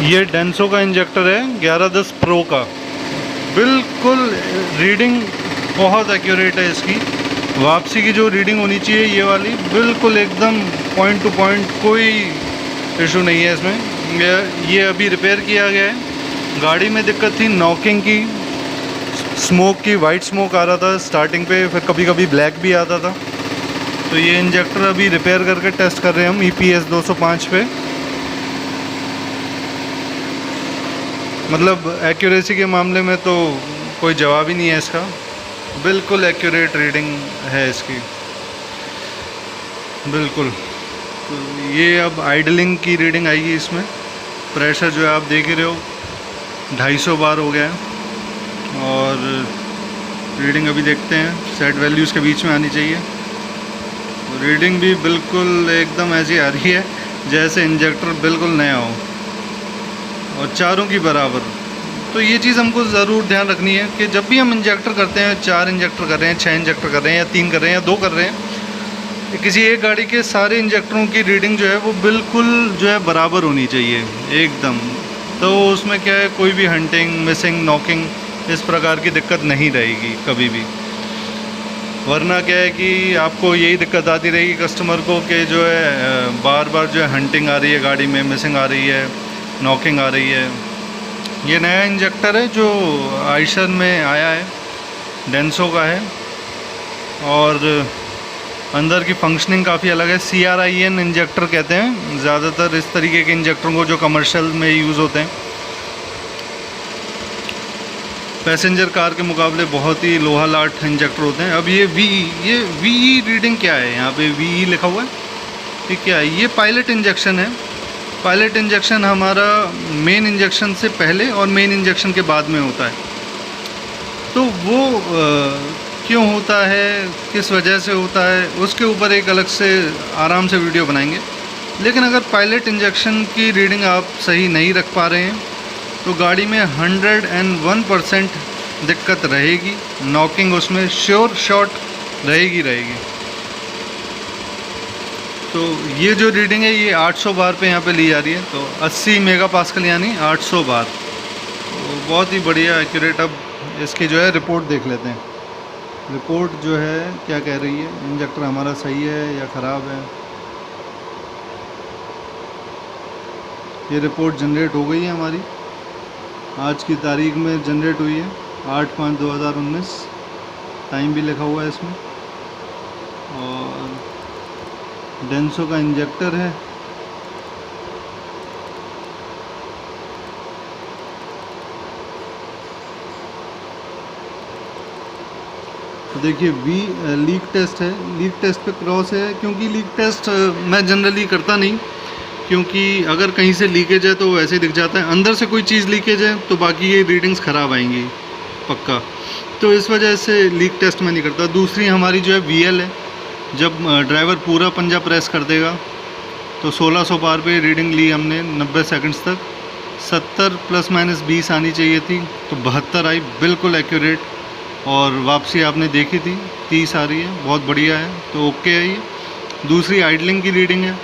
ये डेंसो का इंजेक्टर है 1110 प्रो का। बिल्कुल रीडिंग बहुत एक्यूरेट है इसकी। वापसी की जो रीडिंग होनी चाहिए ये वाली बिल्कुल एकदम पॉइंट टू पॉइंट, कोई इशू नहीं है इसमें। ये अभी रिपेयर किया गया है। गाड़ी में दिक्कत थी नॉकिंग की, स्मोक की, वाइट स्मोक आ रहा था स्टार्टिंग पे, फिर कभी कभी ब्लैक भी आता था। तो ये इंजेक्टर अभी रिपेयर करके टेस्ट कर रहे हैं हम EPS 205 पे। मतलब एक्यूरेसी के मामले में तो कोई जवाब ही नहीं है इसका। बिल्कुल एक्यूरेट रीडिंग है इसकी, बिल्कुल। तो ये अब आइडलिंग की रीडिंग आएगी इसमें। प्रेशर जो है आप देख ही रहे हो 250 बार हो गया है। और रीडिंग अभी देखते हैं, सेट वैल्यूज़ के बीच में आनी चाहिए। रीडिंग भी बिल्कुल एकदम ऐसी आ रही है जैसे इंजेक्टर बिल्कुल नया हो, और चारों की बराबर। तो ये चीज़ हमको ज़रूर ध्यान रखनी है कि जब भी हम इंजेक्टर करते हैं, 4 इंजेक्टर कर रहे हैं, 6 इंजेक्टर कर रहे हैं, या 3 कर रहे हैं, या 2 कर रहे हैं, किसी एक गाड़ी के सारे इंजेक्टरों की रीडिंग जो है वो बिल्कुल जो है बराबर होनी चाहिए एकदम। तो उसमें क्या है, कोई भी हंटिंग, मिसिंग, नॉकिंग इस प्रकार की दिक्कत नहीं रहेगी कभी भी। वरना क्या है कि आपको यही दिक्कत आती रहेगी कस्टमर को कि जो है बार बार जो है हंटिंग आ रही है गाड़ी में, मिसिंग आ रही है, नॉकिंग आ रही है। ये नया इंजेक्टर है जो आइशर में आया है, डेंसो का है। और अंदर की फंक्शनिंग काफ़ी अलग है। CRIN इंजेक्टर कहते हैं ज़्यादातर इस तरीके के इंजेक्टरों को जो कमर्शियल में यूज़ होते हैं। पैसेंजर कार के मुकाबले बहुत ही लोहा लाट इंजेक्टर होते हैं। अब ये VE रीडिंग क्या है, यहाँ पे VE लिखा हुआ है, ठीक क्या है? ये पायलट इंजेक्शन है। पायलट इंजेक्शन हमारा मेन इंजेक्शन से पहले और मेन इंजेक्शन के बाद में होता है। तो वो क्यों होता है, किस वजह से होता है, उसके ऊपर एक अलग से आराम से वीडियो बनाएंगे। लेकिन अगर पायलट इंजेक्शन की रीडिंग आप सही नहीं रख पा रहे हैं तो गाड़ी में 101% दिक्कत रहेगी। नॉकिंग उसमें श्योर शॉट रहेगी। तो ये जो रीडिंग है ये 800 बार पे यहाँ पे ली जा रही है। तो 80 मेगापास्कल यानी 800 बार, तो बहुत ही बढ़िया एक्यूरेट। अब इसकी जो है रिपोर्ट देख लेते हैं। रिपोर्ट जो है क्या कह रही है, इंजेक्टर हमारा सही है या ख़राब है। ये रिपोर्ट जनरेट हो गई है हमारी, आज की तारीख में जनरेट हुई है 8/5/2019। टाइम भी लिखा हुआ है इसमें। और डेंसो का इंजेक्टर है। तो देखिए लीक टेस्ट है, लीक टेस्ट पे क्रॉस है, क्योंकि लीक टेस्ट मैं जनरली करता नहीं, क्योंकि अगर कहीं से लीकेज है तो वैसे ही दिख जाता है। अंदर से कोई चीज़ लीकेज है तो बाकी ये रीडिंग्स ख़राब आएंगी पक्का। तो इस वजह से लीक टेस्ट मैं नहीं करता। दूसरी हमारी जो है VL है। जब ड्राइवर पूरा पंजा प्रेस कर देगा तो 1600 बार पे रीडिंग ली हमने 90 सेकंड्स तक। 70 ± 20 आनी चाहिए थी, तो 72 आई, बिल्कुल एक्यूरेट। और वापसी आपने देखी थी 30 आ रही है, बहुत बढ़िया है। तो ओके है ये। दूसरी आइडलिंग की रीडिंग है,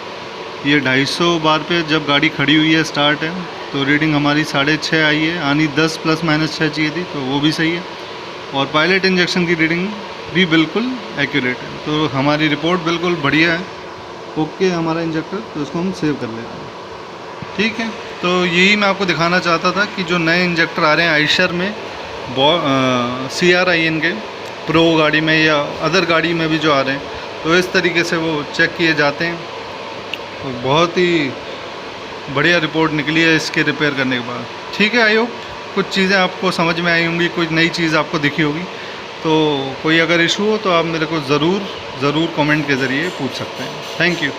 ये 250 बार पे जब गाड़ी खड़ी हुई है, स्टार्ट है, तो रीडिंग हमारी 6.5 आई है, यानी 10 ± 6 चाहिए थी, तो वो भी सही है। और पायलट इंजेक्शन की रीडिंग भी बिल्कुल एक्यूरेट है। तो हमारी रिपोर्ट बिल्कुल बढ़िया है, ओके हमारा इंजेक्टर। तो इसको हम सेव कर लेते हैं, ठीक है। तो यही मैं आपको दिखाना चाहता था कि जो नए इंजेक्टर आ रहे हैं आइशर में, CRIN के प्रो गाड़ी में या अदर गाड़ी में भी जो आ रहे हैं, तो इस तरीके से वो चेक किए जाते हैं। तो बहुत ही बढ़िया रिपोर्ट निकली है इसके रिपेयर करने के बाद, ठीक है। आई होप कुछ चीज़ें आपको समझ में आई होंगी, कुछ नई चीज़ आपको दिखी होगी। तो कोई अगर इशू हो तो आप मेरे को ज़रूर कमेंट के ज़रिए पूछ सकते हैं। Thank you.